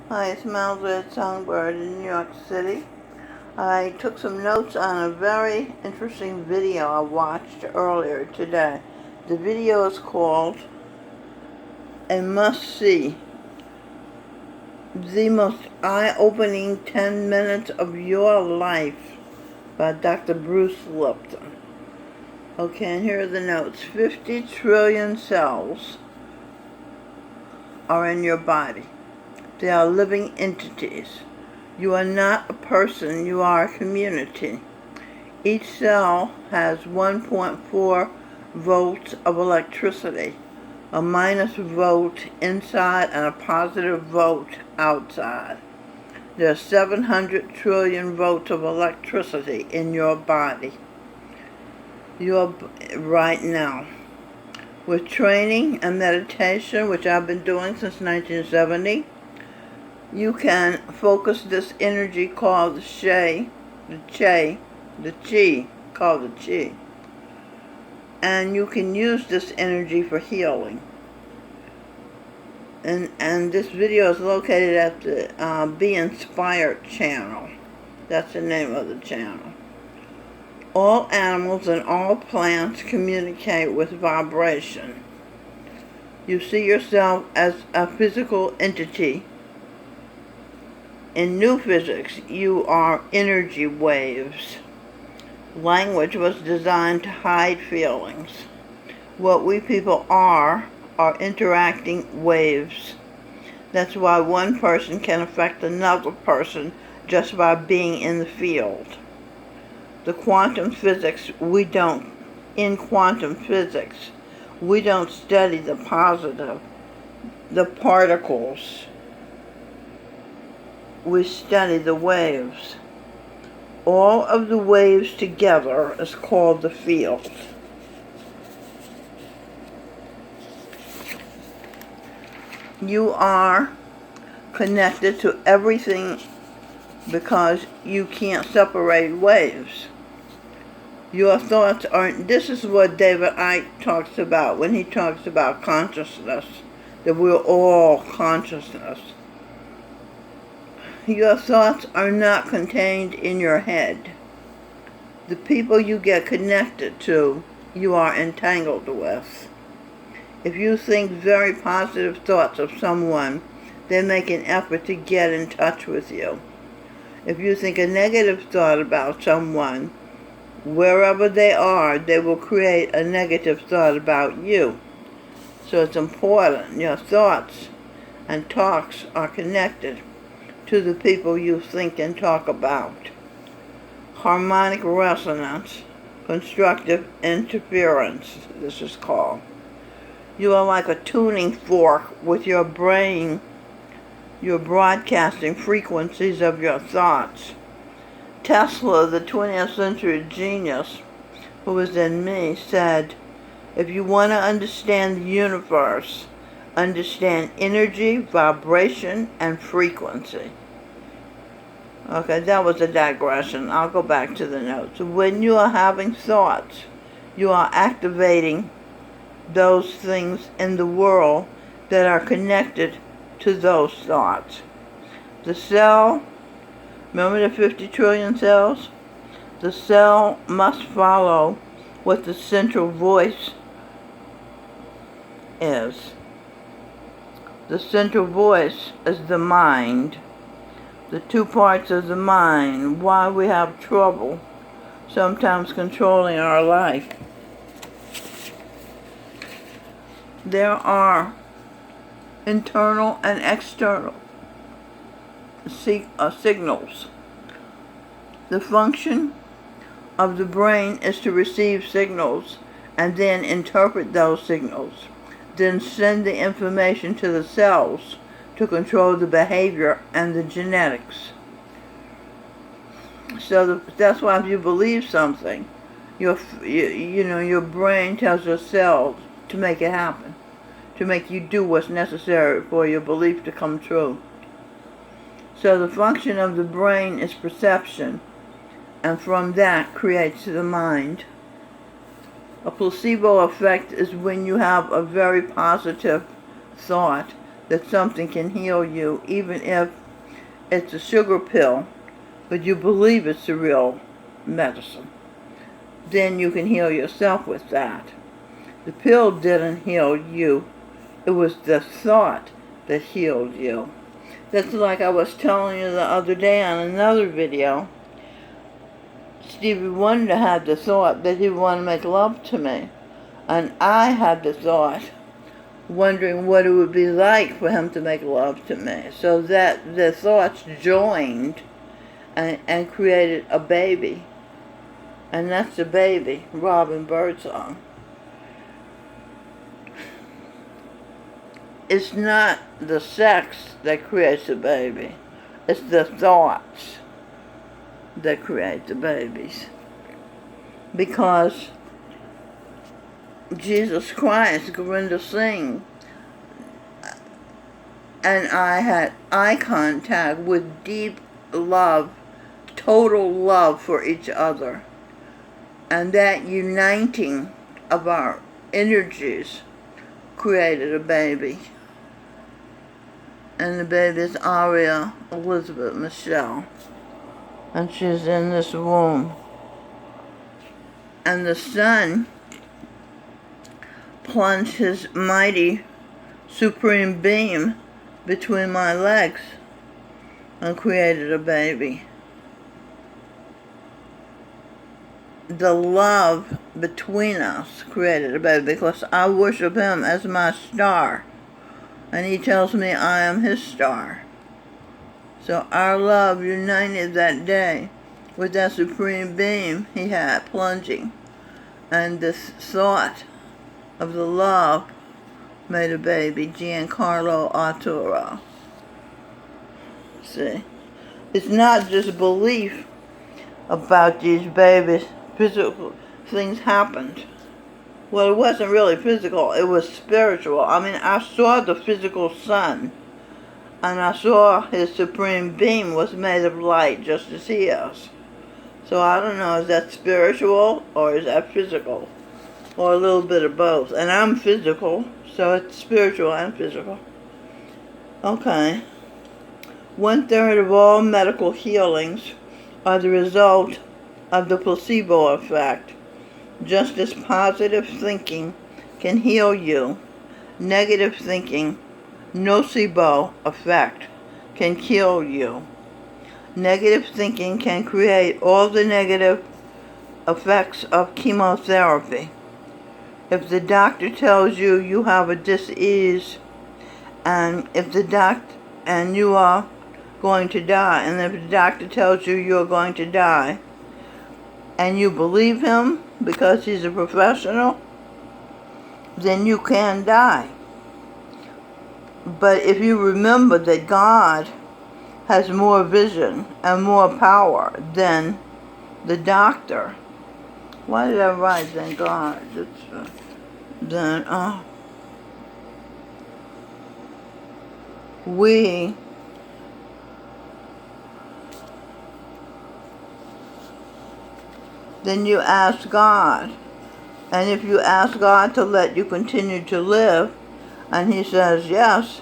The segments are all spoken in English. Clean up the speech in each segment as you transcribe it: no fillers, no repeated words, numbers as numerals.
Hi, it's Miles Red Songbird in New York City. I took some notes on a very interesting video I watched earlier today. The video is called A Must-See, the most eye-opening 10 minutes of your life by Dr. Bruce Lipton. Okay, and here are the notes. 50 trillion cells are in your body. They are living entities. You are not a person, you are a community. Each cell has 1.4 volts of electricity, a minus volt inside and a positive volt outside. There are 700 trillion volts of electricity in your body. Right now. With training and meditation, which I've been doing since 1970, you can focus this energy called the chi, called the chi. And you can use this energy for healing. And this video is located at the Be Inspired channel. That's the name of the channel. All animals and all plants communicate with vibration. You see yourself as a physical entity. In new physics, you are energy waves. Language was designed to hide feelings. What we people are interacting waves. That's why one person can affect another person just by being in the field. In quantum physics, we don't study the positive, the particles. We study the waves. All of the waves together is called the field. You are connected to everything because you can't separate waves. Your thoughts aren't. This is what David Icke talks about when he talks about consciousness, that we're all consciousness. Your thoughts are not contained in your head. The people you get connected to, you are entangled with. If you think very positive thoughts of someone, they make an effort to get in touch with you. If you think a negative thought about someone, wherever they are, they will create a negative thought about you. So it's important. Your thoughts and talks are connected to the people you think and talk about. Harmonic resonance, constructive interference, this is called. You are like a tuning fork with your brain. You're broadcasting frequencies of your thoughts. Tesla, the 20th century genius who was in me, said, if you want to understand the universe, understand energy, vibration, and frequency. Okay, that was a digression. I'll go back to the notes. When you are having thoughts, you are activating those things in the world that are connected to those thoughts. The cell, remember the 50 trillion cells? The cell must follow what the central voice is. The central voice is the mind. The two parts of the mind, why we have trouble sometimes controlling our life. There are internal and external signals. The function of the brain is to receive signals and then interpret those signals, then send the information to the cells to control the behavior and the genetics. So that's why if you believe something, your brain tells your cells to make it happen, to make you do what's necessary for your belief to come true. So the function of the brain is perception, and from that creates the mind. A placebo effect is when you have a very positive thought that something can heal you, even if it's a sugar pill, but you believe it's the real medicine, then you can heal yourself with that. The pill didn't heal you. It was the thought that healed you. That's like I was telling you the other day on another video. Stevie Wonder had the thought that he would want to make love to me. And I had the thought, wondering what it would be like for him to make love to me. So that the thoughts joined and created a baby. And that's the baby, Robin Birdsong. It's not the sex that creates the baby. It's the thoughts that create the babies. Because Jesus Christ, Gurinder Singh, and I had eye contact with deep love, total love for each other. And that uniting of our energies created a baby. And the baby is Aria Elizabeth Michelle. And she's in this womb. And the sun plunged his mighty supreme beam between my legs and created a baby. The love between us created a baby because I worship him as my star. And he tells me I am his star. So our love united that day with that supreme beam he had plunging. And this thought of the love made a baby, Giancarlo Arturo. See, it's not just belief about these babies. Physical things happened. Well, it wasn't really physical, it was spiritual. I mean, I saw the physical sun, and I saw his supreme beam was made of light, just as he is. So I don't know, is that spiritual, or is that physical? Or a little bit of both. And I'm physical, so it's spiritual and physical. Okay. 1/3 of all medical healings are the result of the placebo effect. Just as positive thinking can heal you, negative thinking, nocebo effect, can kill you. Negative thinking can create all the negative effects of chemotherapy. If the doctor tells you you have a disease, and you are going to die, and if the doctor tells you you're going to die, and you believe him because he's a professional, then you can die. But if you remember that God has more vision and more power than the doctor, why did I write than God? Then you ask God. And if you ask God to let you continue to live, and he says yes,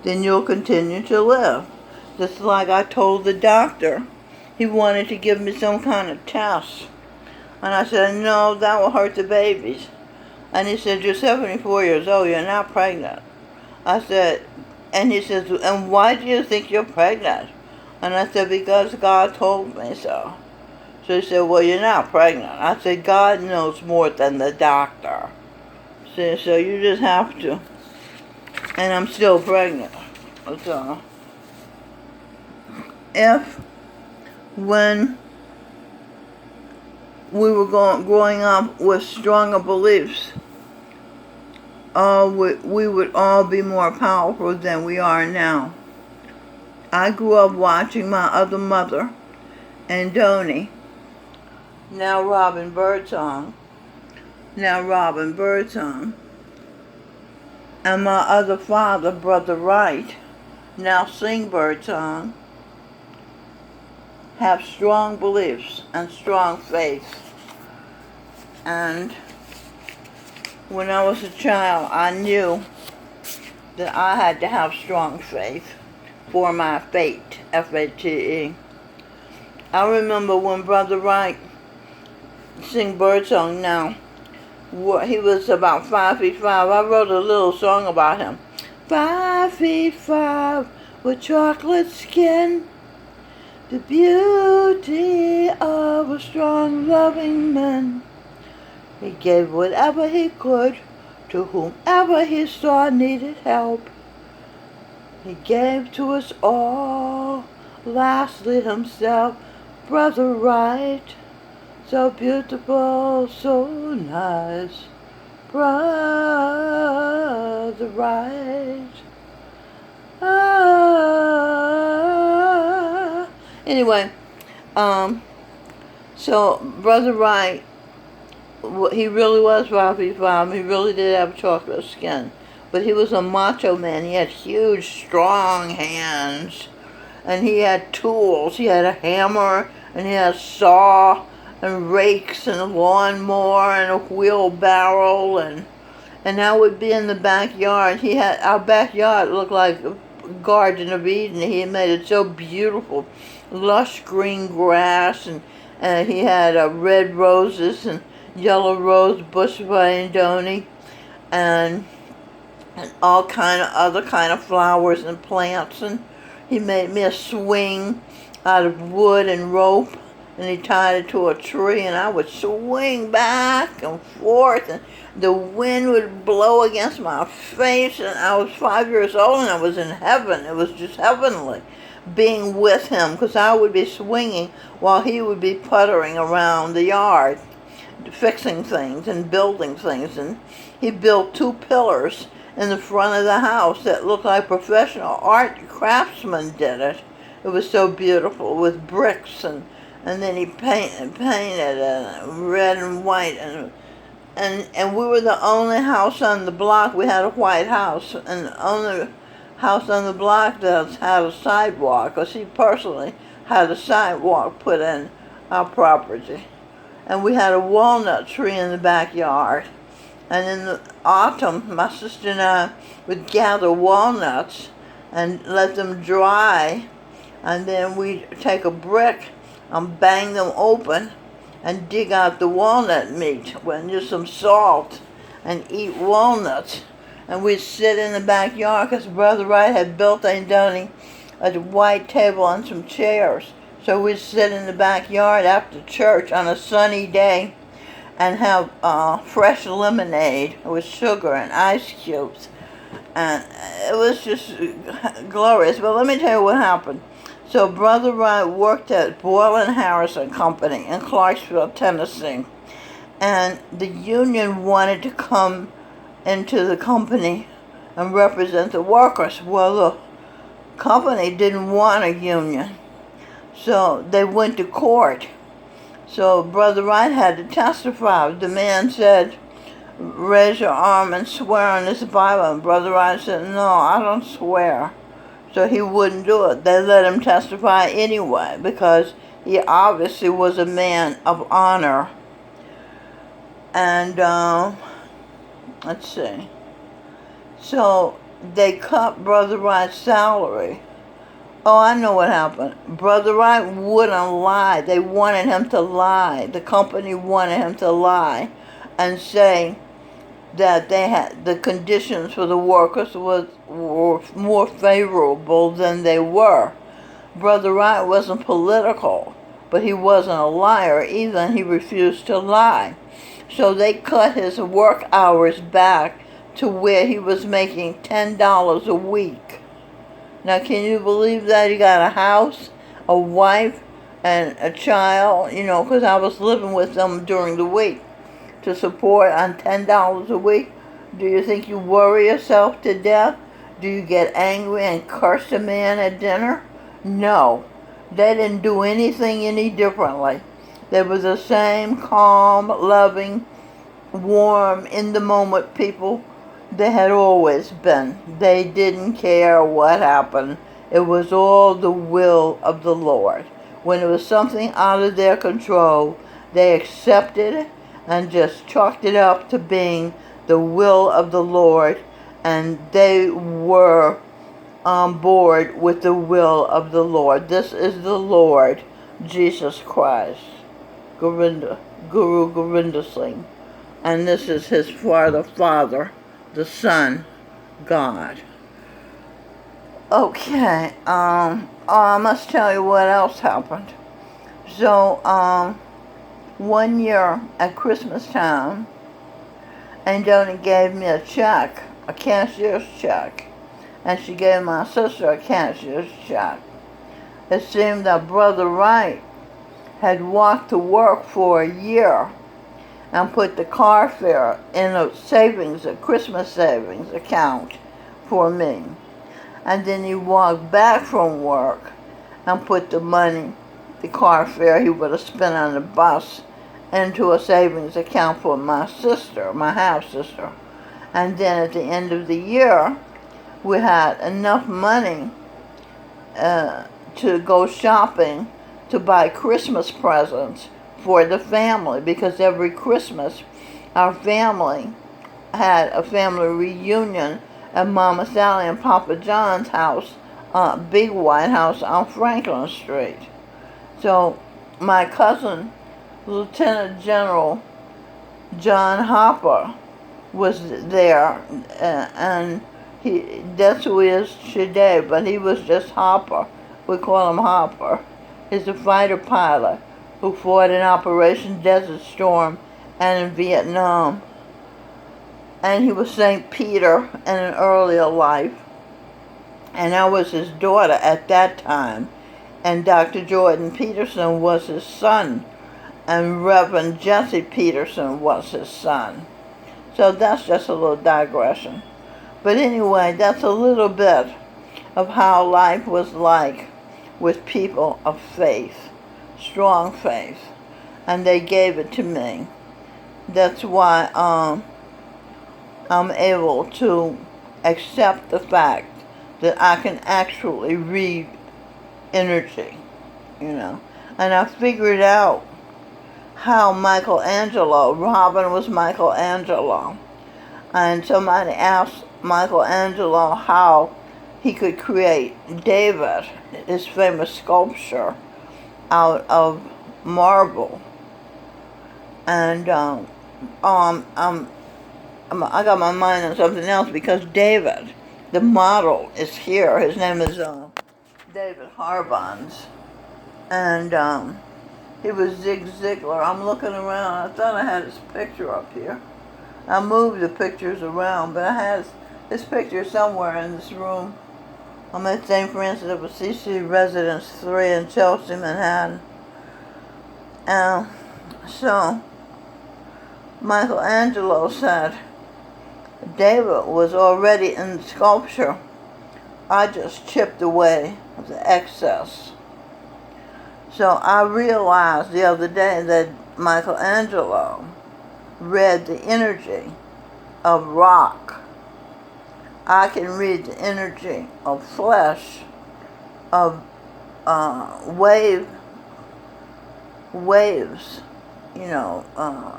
then you'll continue to live. Just like I told the doctor, he wanted to give me some kind of test. And I said, no, that will hurt the babies. And he said, you're 74 years old, you're not pregnant. I said, and he says, and why do you think you're pregnant? And I said, because God told me so. So he said, well, you're not pregnant. I said, God knows more than the doctor. See, so you just have to. And I'm still pregnant. So, when we were growing up with stronger beliefs, we would all be more powerful than we are now. I grew up watching my other mother and Donie, now Robin Birdsong, and my other father, Brother Wright, now Sing Birdsong, have strong beliefs and strong faith. And when I was a child, I knew that I had to have strong faith for my fate, F-A-T-E. I remember when Brother Wright sing birdsong now. He was about 5'5". I wrote a little song about him. 5'5" with chocolate skin, the beauty of a strong, loving man. He gave whatever he could to whomever he saw needed help. He gave to us all, lastly himself, Brother Wright. So beautiful, so nice, Brother Wright. Anyway, so Brother Wright, he really was 5'5". He really did have chocolate skin. But he was a macho man. He had huge, strong hands. And he had tools. He had a hammer, and he had a saw, and rakes, and a lawnmower, and a wheelbarrow, and I would be in the backyard. Our backyard looked like a Garden of Eden. He had made it so beautiful. Lush green grass, and he had red roses and yellow rose bush vine Donie, and all kind of other kind of flowers and plants. And he made me a swing out of wood and rope, and he tied it to a tree, and I would swing back and forth, and the wind would blow against my face, and I was 5 years old, and I was in heaven. It was just heavenly being with him, because I would be swinging while he would be puttering around the yard, fixing things and building things. And he built 2 pillars in the front of the house that looked like professional art craftsmen did it. It was so beautiful with bricks, and then he painted red and white, and we were the only house on the block. We had a white house, and the only house on the block that had a sidewalk, because he personally had a sidewalk put in our property. And we had a walnut tree in the backyard. And in the autumn, my sister and I would gather walnuts and let them dry, and then we'd take a brick and bang them open and dig out the walnut meat with just some salt and eat walnuts. And we'd sit in the backyard, because Brother Wright had built in Donie a white table and some chairs. So we'd sit in the backyard after church on a sunny day and have fresh lemonade with sugar and ice cubes. And it was just glorious. But let me tell you what happened. So Brother Wright worked at Boyle and Harrison Company in Clarksville, Tennessee. And the union wanted to come into the company and represent the workers. Well, the company didn't want a union, so they went to court. So Brother Wright had to testify. The man said, "Raise your arm and swear on this Bible." And Brother Wright said, "No, I don't swear." So he wouldn't do it. They let him testify anyway, because he obviously was a man of honor. And let's see. So they cut Brother Wright's salary. Oh, I know what happened. Brother Wright wouldn't lie. They wanted him to lie. The company wanted him to lie and say that they had the conditions for the workers were more favorable than they were. Brother Wright wasn't political, but he wasn't a liar either, and he refused to lie. So they cut his work hours back to where he was making $10 a week. Now, can you believe that? He got a house, a wife, and a child, because I was living with them during the week to support on $10 a week. Do you think you worry yourself to death? Do you get angry and curse the man at dinner? No. They didn't do anything any differently. They were the same calm, loving, warm, in-the-moment people they had always been. They didn't care what happened. It was all the will of the Lord. When it was something out of their control, they accepted it and just chalked it up to being the will of the Lord, and they were on board with the will of the Lord. This is the Lord Jesus Christ, Guru Govinda Singh, and this is his Father, the Son, God. Okay, I must tell you what else happened. So, one year at Christmas time, and Donie gave me a check, a cashier's check, and she gave my sister a cashier's check. It seemed that Brother Wright had walked to work for a year and put the car fare in a Christmas savings account for me. And then he walked back from work and put the money, the car fare he would have spent on the bus, into a savings account for my sister, my half-sister. And then at the end of the year, we had enough money to go shopping to buy Christmas presents for the family, because every Christmas our family had a family reunion at Mama Sally and Papa John's house, big white house on Franklin Street. So my cousin, Lieutenant General John Hopper, was there, and that's who he is today, but he was just Hopper. We call him Hopper. He's a fighter pilot who fought in Operation Desert Storm and in Vietnam. And he was St. Peter in an earlier life. And I was his daughter at that time. And Dr. Jordan Peterson was his son. And Reverend Jesse Peterson was his son. So that's just a little digression. But anyway, that's a little bit of how life was like with people of faith, strong faith. And they gave it to me. That's why I'm able to accept the fact that I can actually read energy, And I figured out how Robin was Michelangelo. And somebody asked Michelangelo how he could create David, his famous sculpture, out of marble. And I got my mind on something else, because David, the model, is here. His name is David Harbons. And he was Zig Ziglar. I'm looking around. I thought I had his picture up here. I moved the pictures around, but I had his picture somewhere in this room. I'm at St. Francis of Assisi Residence 3 in Chelsea, Manhattan. So, Michelangelo said, David was already in the sculpture. I just chipped away the excess. So I realized the other day that Michelangelo read the energy of rock. I can read the energy of flesh, of waves,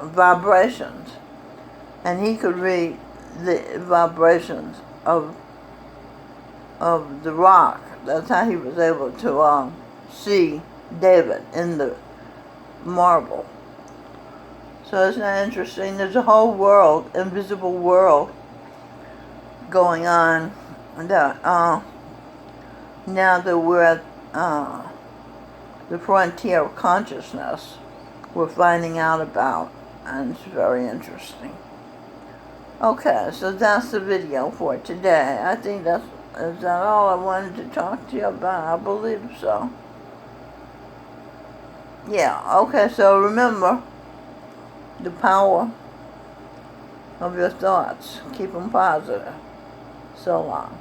vibrations. And he could read the vibrations of the rock. That's how he was able to see David in the marble. So isn't that interesting? There's a whole world, invisible world, going on that now that we're at the frontier of consciousness, we're finding out about, and it's very interesting. Okay, so that's the video for today. I think is that all I wanted to talk to you about? I believe so. Yeah, okay, so remember the power of your thoughts. Keep them positive. So long.